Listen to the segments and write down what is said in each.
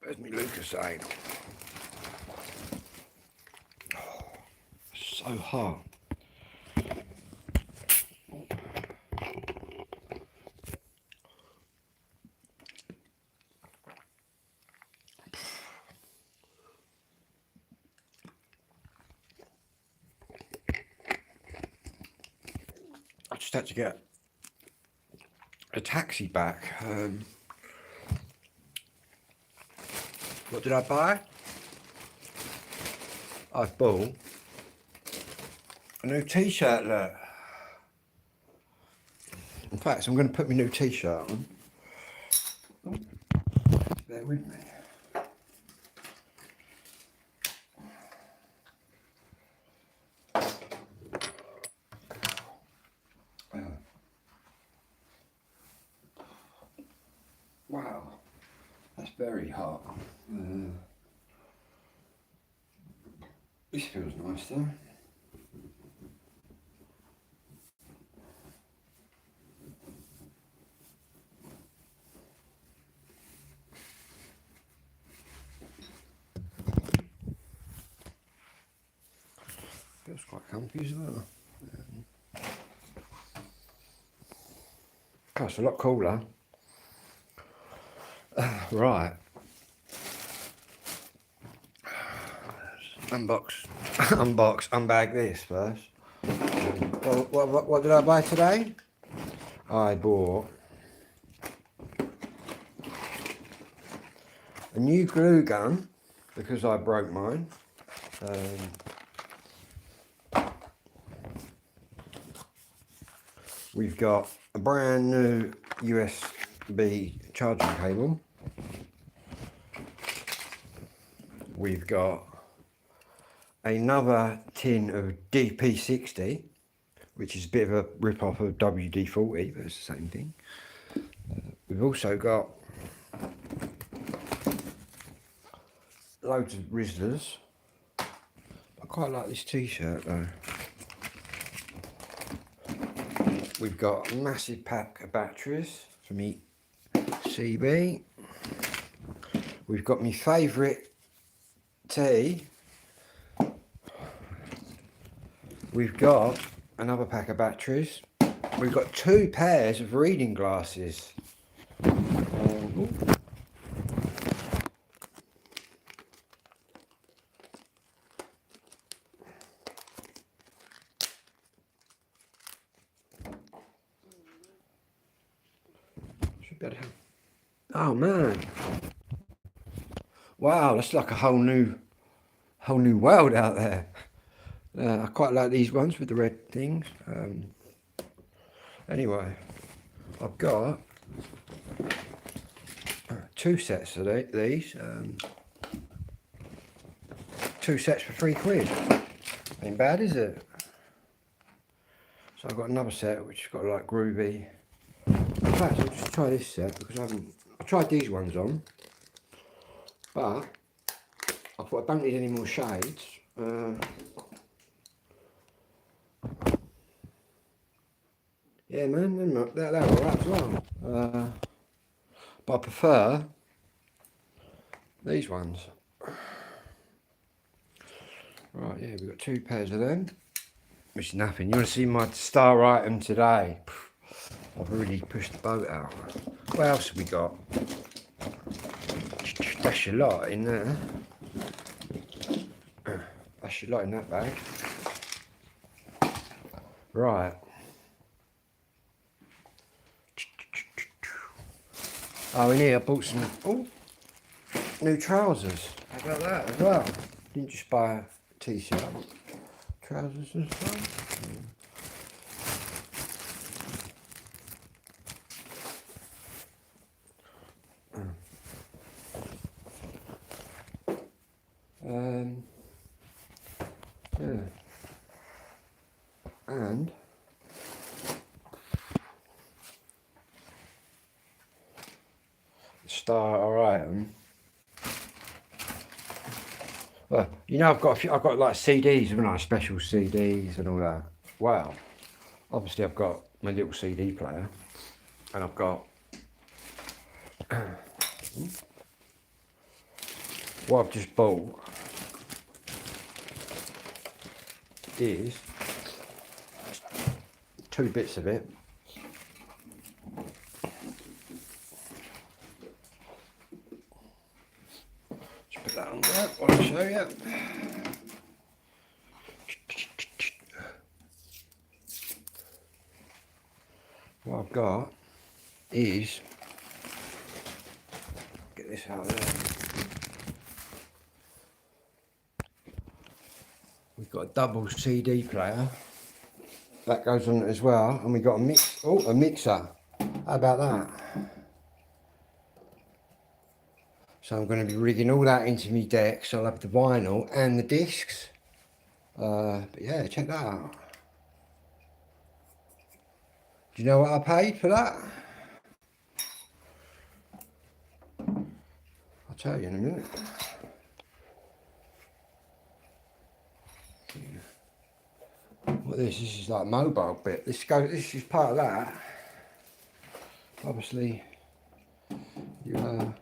There's me Lucozade. Oh, so hot. I just had to get a taxi back. What did I buy? I bought a new t-shirt, look. In fact, I'm going to put my new t-shirt on. Bear with me. Wow, that's very hot. This feels nice though. Feels quite comfy as well. Oh, it's a lot cooler. Right. Unbag this first. What did I buy today? I bought a new glue gun because I broke mine. We've got a brand new USB charging cable. We've got another tin of DP60, which is a bit of a rip-off of WD-40, but it's the same thing. We've also got loads of Rizzlers. I quite like this t-shirt though. We've got a massive pack of batteries from CB. We've got my favourite tea. We've got another pack of batteries. We've got 2 pairs of reading glasses. Should be able to have... Oh man! Wow, that's like a whole new world out there. I quite like these ones with the red things. Anyway, I've got 2 sets of these. 2 sets for £3. Ain't bad, is it? So I've got another set which has got like groovy. In fact, I'll just try this set because I tried these ones on, but I thought I don't need any more shades. Yeah, man, they're alright as well. But I prefer these ones. Right, yeah, we've got 2 pairs of them, which is nothing. You want to see my star item today? I've really pushed the boat out. What else have we got? That's a lot in there. That's a lot in that bag. Right. Oh, in here I bought some new trousers. How about that as well? Didn't just buy a t-shirt. Trousers as well. Yeah. And star item. Well, you know, I've got like CDs, haven't I? Special CDs and all that. Wow. Obviously, I've got my little CD player, and I've got what I've just bought is 2 bits of it. Just put that on there, I'll show you. What I've got is, get this out of there. We've got a double CD player that goes on as well, and we've got a mixer. How about that? So I'm going to be rigging all that into my deck, so I'll have the vinyl and the discs. But yeah, check that out. Do you know what I paid for that? I'll tell you in a minute. What this is like a mobile bit. This is part of that. Obviously, you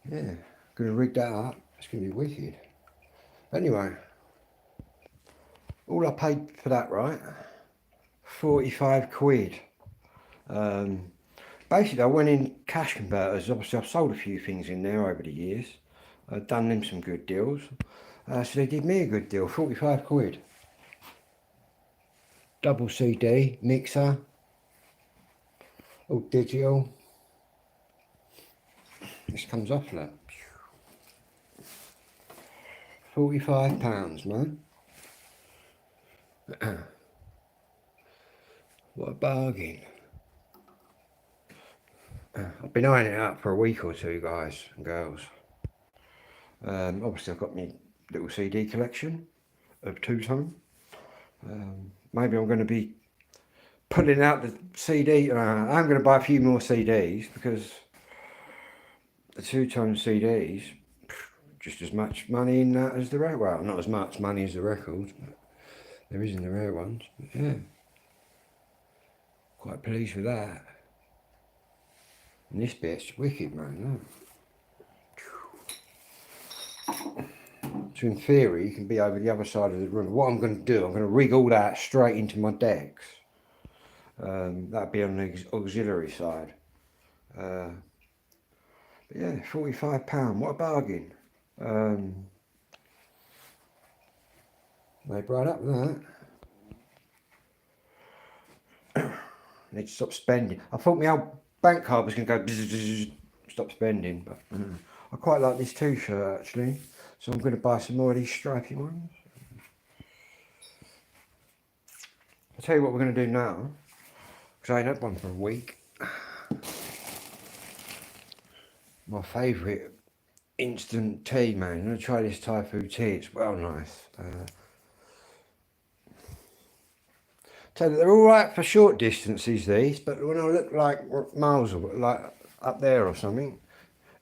yeah, gonna rig that up. It's gonna be wicked. Anyway, all I paid for that, right? 45 quid. Basically I went in cash converters. Obviously I've sold a few things in there over the years. I've done them some good deals. So they did me a good deal, 45 quid. Double CD, mixer, all digital. This comes off that. £45, man. What a bargain. I've been eyeing it up for a week or two, guys and girls. Obviously I've got my little CD collection of two-tone. Maybe I'm going to be putting out the CD. I'm going to buy a few more CDs, because the two-tone CDs, just as much money in that as the rare. Well, not as much money as the records, but there is in the rare ones. But yeah, quite pleased with that. And this bit's wicked, man. Look. So in theory, you can be over the other side of the room. What I'm going to do, I'm going to rig all that straight into my decks. That'd be on the auxiliary side. But yeah, £45. What a bargain. Made right up with that. Need to stop spending. I thought my old bank card was going to go bzz, stop spending, but I quite like this t-shirt actually, so I'm going to buy some more of these stripy ones. I'll tell you what we're going to do now, because I ain't had one for a week. My favourite instant tea, man. I'm going to try this Thai food tea, it's well nice. So they're all right for short distances, these, but when I look like miles or like up there or something,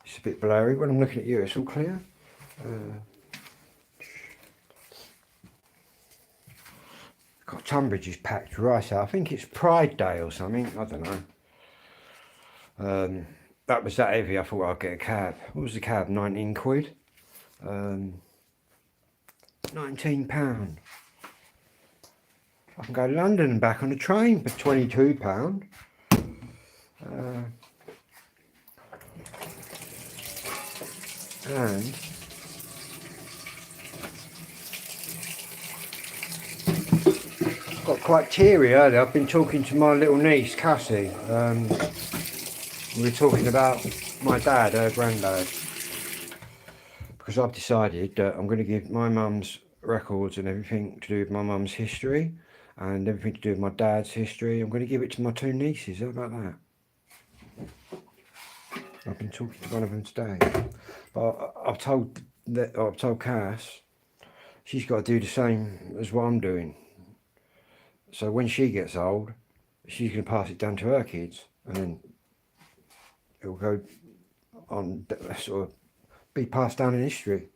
it's a bit blurry. When I'm looking at you, it's all clear. God, Tunbridge is packed right out. I think it's Pride Day or something. I don't know. That was that heavy. I thought I'd get a cab. What was the cab? 19 quid. £19. I can go to London and back on a train for £22. And got quite teary earlier. I've been talking to my little niece Cassie. We were talking about my dad, her granddad, because I've decided that I'm going to give my mum's records and everything to do with my mum's history and everything to do with my dad's history. I'm going to give it to my two nieces. How about that? I've been talking to one of them today, but I've told Cass she's got to do the same as what I'm doing. So when she gets old, she's going to pass it down to her kids, and then it'll go on, sort of be passed down in history.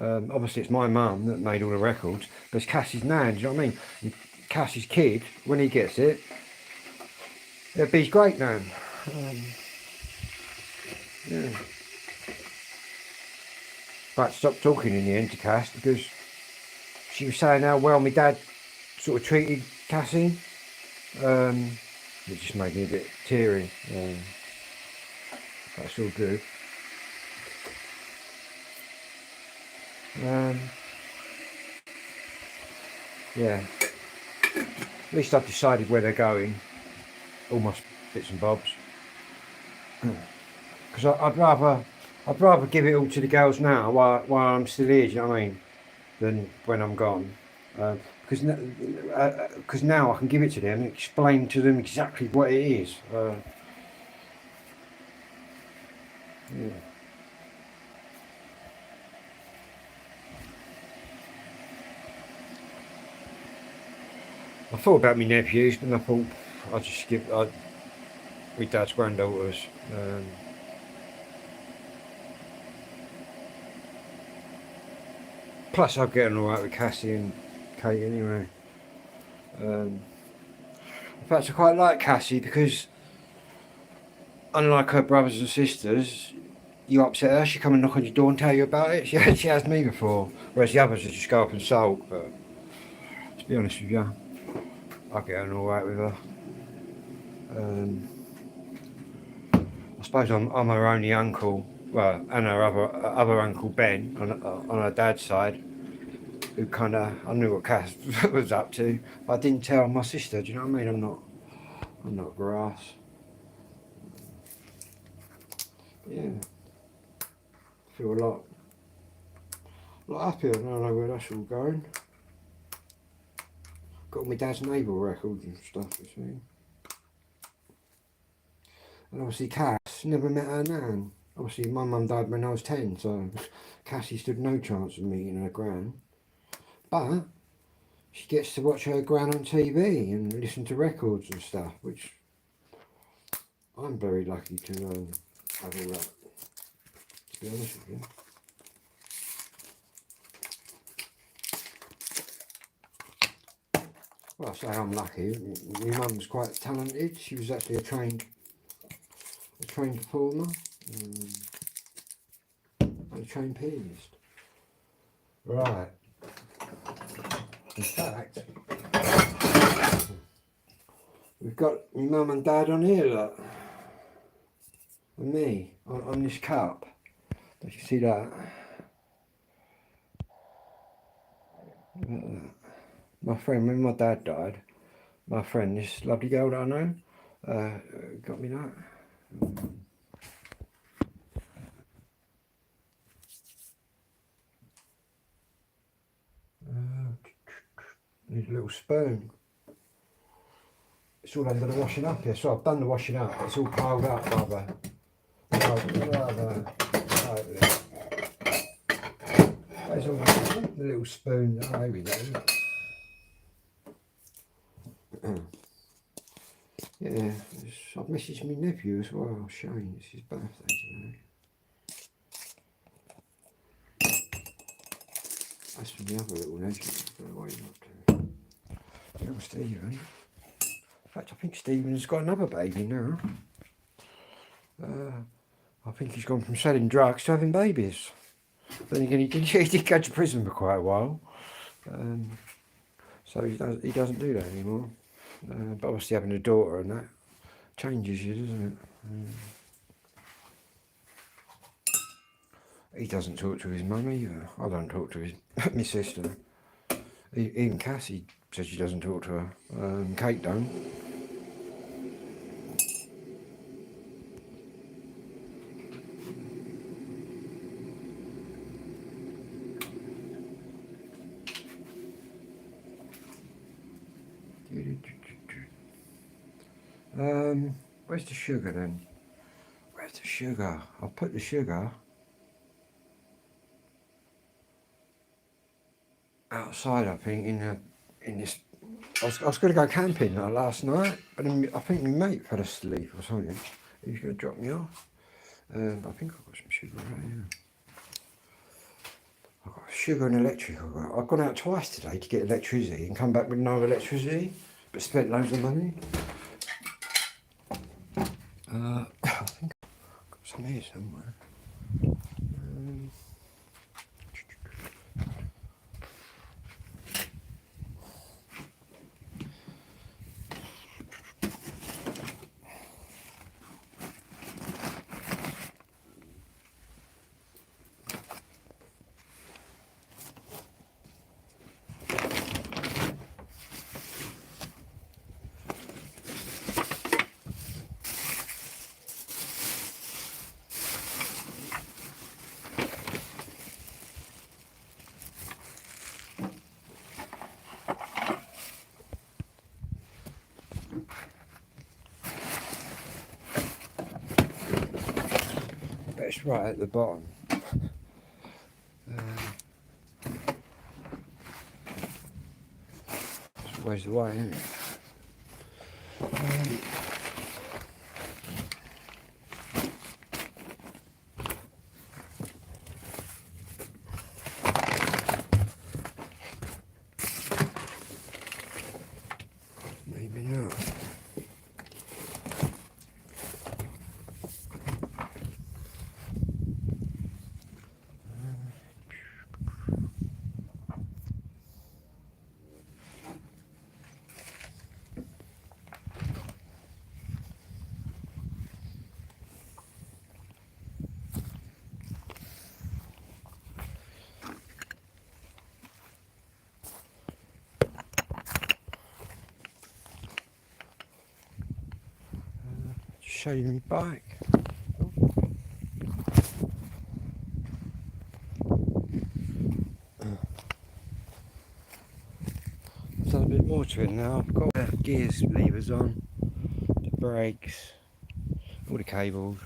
Obviously it's my mum that made all the records, but it's Cassie's nan, do you know what I mean? And Cassie's kid, when he gets it, it'll be his great nan. Yeah. But I stopped talking in the end to Cass because she was saying how well my dad sort of treated Cassie. It just made me a bit teary. That's all good. Yeah. At least I've decided where they're going. All my bits and bobs. Because I'd rather give it all to the girls now while I'm still here. Do you know what I mean? Than when I'm gone. Because now I can give it to them and explain to them exactly what it is. Yeah. I thought about my nephews, but I thought I'd just give my dad's granddaughters. Plus, I'll get on alright with Cassie and Kate anyway. In fact, I quite like Cassie because, unlike her brothers and sisters, you upset her, she come and knock on your door and tell you about it. She has me before, whereas the others just go up and sulk. But to be honest with you, I get on alright with her. I suppose I'm her only uncle, well, and her other uncle Ben on her dad's side, who kind of, I knew what Cass was up to, but I didn't tell my sister. Do you know what I mean? I'm not grass. Yeah, I feel a lot happier. I don't know where that's all going. Got all my dad's naval records and stuff, you see. And obviously Cass never met her nan. Obviously my mum died when I was 10, so Cassie stood no chance of meeting her gran. But she gets to watch her gran on TV and listen to records and stuff, which I'm very lucky to have all that, to be honest with you. Well, I say I'm lucky. My mum's quite talented. She was actually a trained performer and a trained pianist. Right. In fact, we've got my mum and dad on here, look. And me on this cup. Don't you see that? My friend, when my dad died, my friend, this lovely girl that I know, got me that. Need a little spoon. It's all under the washing up here, so I've done the washing up. It's all piled up, rather. There's all the little spoon. Oh, here we go. Yeah, I've messaged my nephew as well, Shane. It's his birthday today. That's from the other little legend. Why not to? Little Stephen. In fact, I think Stephen's got another baby now. I think he's gone from selling drugs to having babies. Then again, he did go to prison for quite a while. So he doesn't do that anymore. But obviously having a daughter and that changes you, doesn't it? He doesn't talk to his mum either. I don't talk to my sister. Even Cassie says she doesn't talk to her. Kate don't. Where's the sugar then? Where's the sugar? I'll put the sugar outside. I think in this. I was going to go camping last night, but then I think my mate fell asleep or something. He was going to drop me off. I think I've got some sugar right here. I've got sugar and electric. I've gone out twice today to get electricity and come back with no electricity, but spent loads of money. I think I've got some here somewhere. right at the bottom. Where's the way, isn't it? Maybe not. Show you my bike. There's a bit more to it now. I've got the gears levers on, the brakes, all the cables.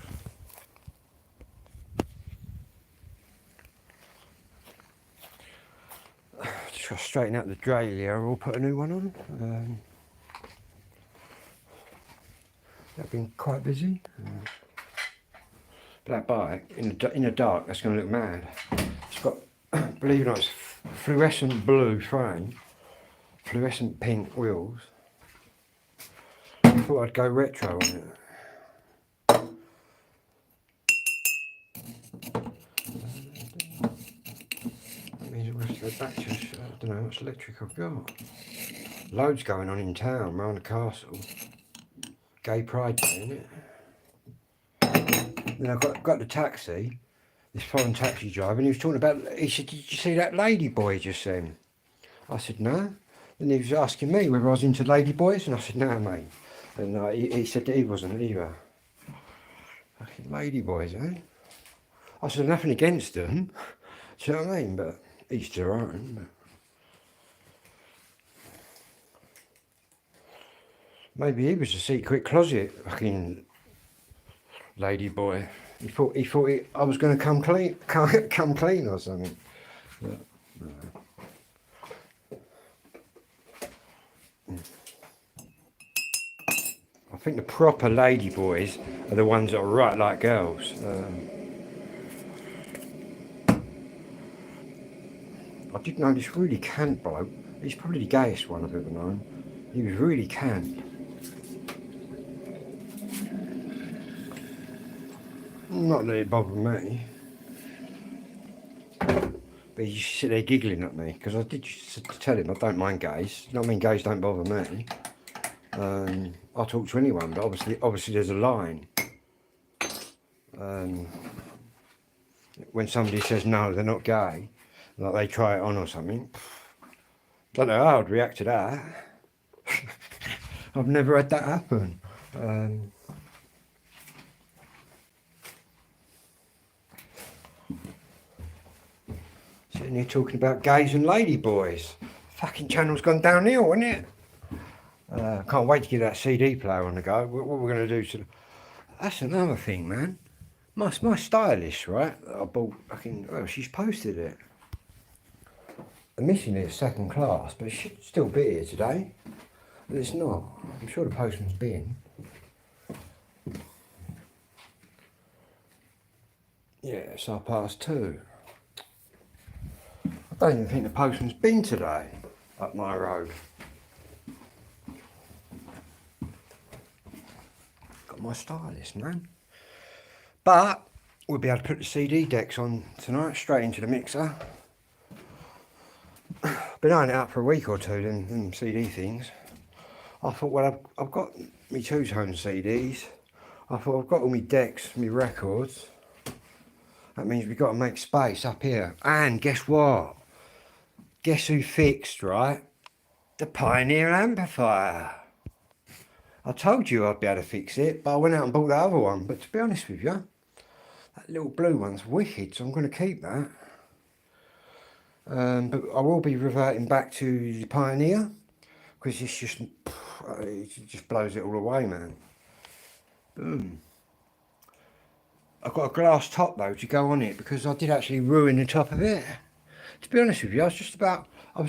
Just got to straighten out the derailleur. I'll put a new one on. I've been quite busy. But that bike in the dark, that's going to look mad. It's got, believe it or not, it's fluorescent blue frame, fluorescent pink wheels. I thought I'd go retro on it. That means we'll have to go back to, I don't know how much electric I've got. Loads going on in town, around the castle. Gay Pride Day, isn't it? Then I got the taxi, this foreign taxi driver, and he was talking about, he said, did you see that lady boy just then? I said, no. Then he was asking me whether I was into lady boys, and I said, no, mate. And he said that he wasn't either. Fucking lady boys, eh? I said, nothing against them. Do you know what I mean? But each their own. But maybe he was a secret closet fucking lady boy. He thought I was going to come clean or something. But, no. I think the proper lady boys are the ones that are right like girls. I did know this really cant bloke. He's probably the gayest one I've ever known. He was really cant. Not that it bothered me. But he just sit there giggling at me, because I did just tell him I don't mind gays. You know what I mean? Gays don't bother me. I'll talk to anyone, but obviously there's a line. When somebody says no, they're not gay, like they try it on or something, don't know how I'd react to that. I've never had that happen. Sitting here talking about gays and lady boys. Fucking channel's gone downhill, isn't it? Can't wait to get that CD player on the go. What we're going to do that's another thing, man. My stylist, right? I bought fucking. Well, she's posted it. Admittedly, it's second class, but it should still be here today. But it's not. I'm sure the postman's been. Yeah, it's 2:30. I don't even think the postman's been today up my road. Got my stylist, man. But we'll be able to put the CD decks on tonight, straight into the mixer. Been eyeing it up for a week or two, them CD things. I thought, well, I've got me two-tone CDs. I thought, I've got all my decks, my records. That means we've got to make space up here. And guess what? Guess who fixed, right? The Pioneer amplifier. I told you I'd be able to fix it, but I went out and bought the other one. But to be honest with you, that little blue one's wicked, so I'm going to keep that. But I will be reverting back to the Pioneer, because it just blows it all away, man. Boom. I've got a glass top though to go on it because I did actually ruin the top of it. To be honest with you, I was just about to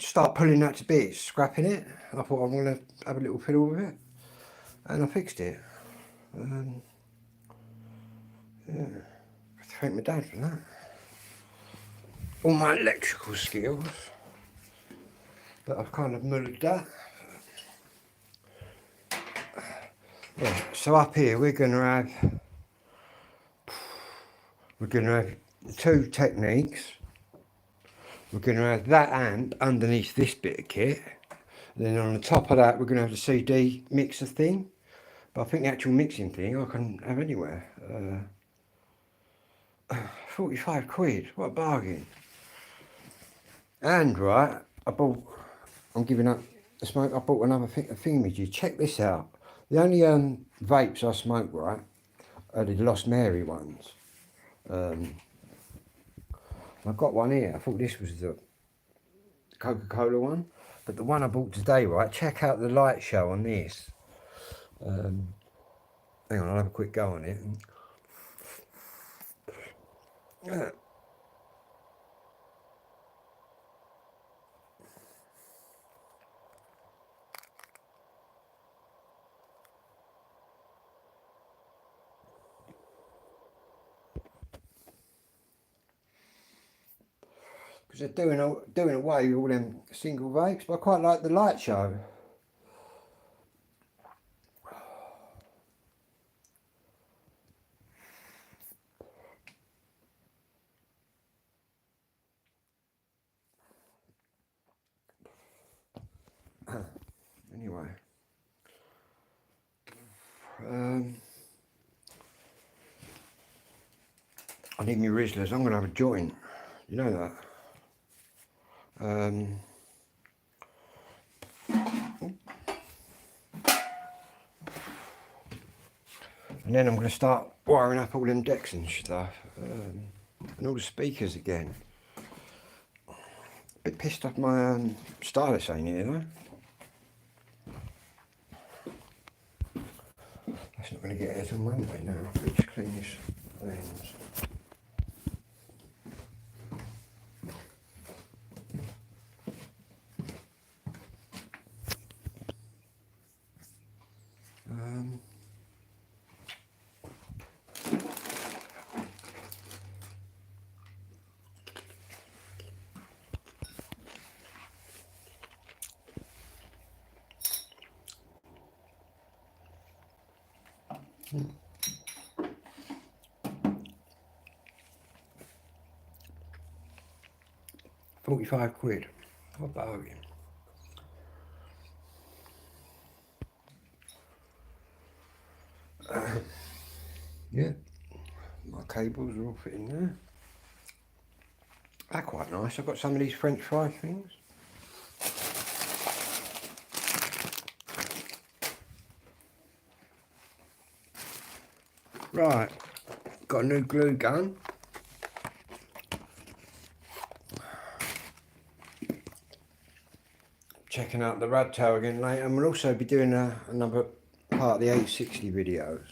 start pulling that to bits, scrapping it. I thought I'm going to have a little fiddle with it, and I fixed it. Yeah, I have to thank my dad for that. All my electrical skills, but I've kind of muddled that. Yeah, so up here we're going to have two techniques. We're going to have that amp underneath this bit of kit. Then on the top of that we're going to have the CD mixer thing. But I think the actual mixing thing I can have anywhere. 45 quid, what a bargain. And right, I'm giving up the smoke, I bought another thingamajig. Check this out. The only vapes I smoke, right, are the Lost Mary ones. I've got one here. I thought this was the Coca-Cola one. But the one I bought today, right, check out the light show on this. Hang on, I'll have a quick go on it. Because they're doing away with all them single vapes, but I quite like the light show. Anyway, I need my Rizzlers. I'm going to have a joint. You know that. And then I'm going to start wiring up all them decks and stuff, and all the speakers again. A bit pissed off my stylus ain't here though. That's not going to get here till Monday now. Let's clean this lens. £45. What a bargain. Yeah, my cables are all fitting there. They're quite nice. I've got some of these French fry things. Right, got a new glue gun. Checking out the rad tail again later, and we'll also be doing another part of the 860 videos.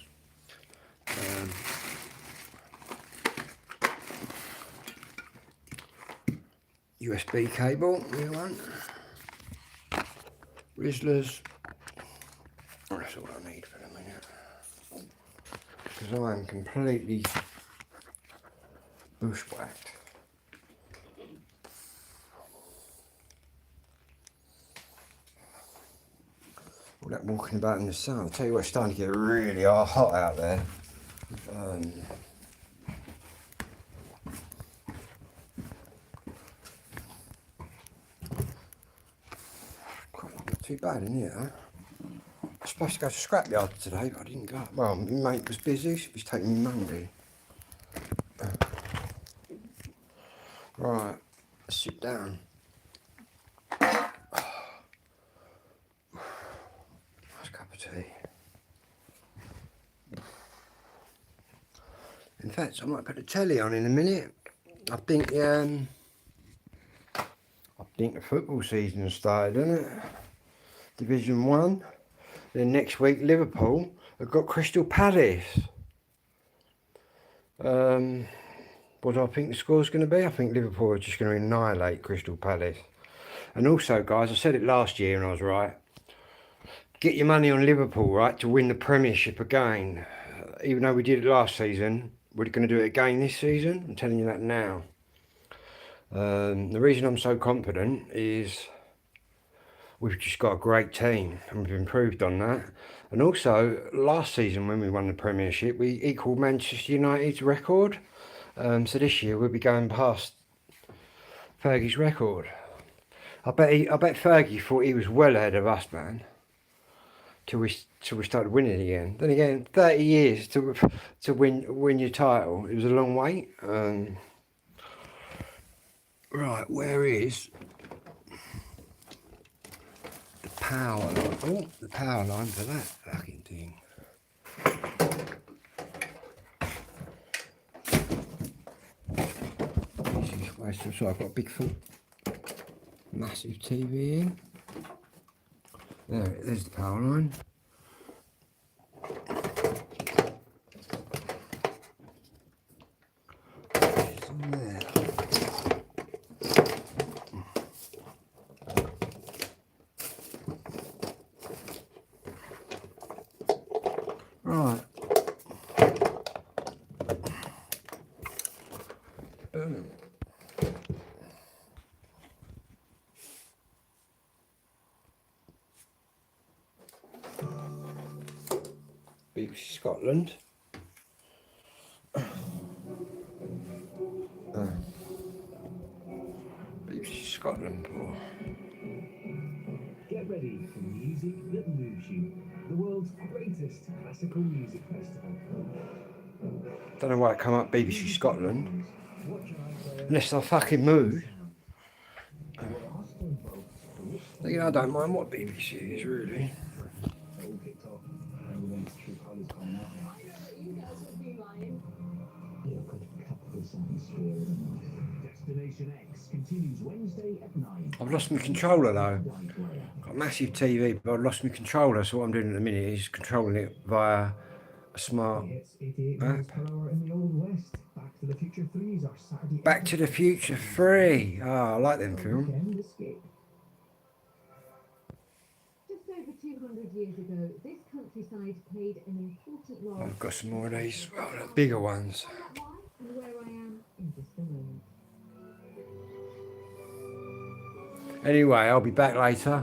USB cable, new one. Rizzlers. Oh, that's all I need for the minute. Because I am completely bushwhacked. All that walking about in the sun. I'll tell you what, it's starting to get really hot out there. Not too bad in here, huh? I was supposed to go to scrapyard today, but I didn't go. Well, my mate was busy, so he's taking me Monday. Right, let's sit down. Nice cup of tea. In fact, I might put the telly on in a minute. I think the football season has started, hasn't it? Division 1. Then next week Liverpool have got Crystal Palace. What do I think the score's going to be? I think Liverpool are just going to annihilate Crystal Palace. And also, guys, I said it last year and I was right. Get your money on Liverpool, right, to win the Premiership again. Even though we did it last season, we're going to do it again this season. I'm telling you that now. The reason I'm so confident is we've just got a great team and we've improved on that. And also, last season when we won the Premiership, we equalled Manchester United's record. So this year we'll be going past Fergie's record. I bet Fergie thought he was well ahead of us, man. Till we started winning again. Then again, 30 years to win your title. It was a long wait. Right, where is the power line? Oh, the power line for that fucking thing. Easiest way to, so I've got a big massive TV in. There's the power line. There. Right. Boom. BBC Scotland. BBC Scotland. Oh. Get ready for music that moves you. The world's greatest classical music festival. Don't know why it come up BBC Scotland. Unless I fucking move. You know, I don't mind what BBC is really. Destination X continues Wednesday at 9. I've lost my controller though. Got a massive TV, but I've lost my controller, so what I'm doing at the minute is controlling it via a smart app. Back to the Future 3. Oh, I like them films. Just over 200 years ago, this countryside played an important role. I've got some more of these, well, the bigger ones. And where I am in just a moment. Anyway, I'll be back later.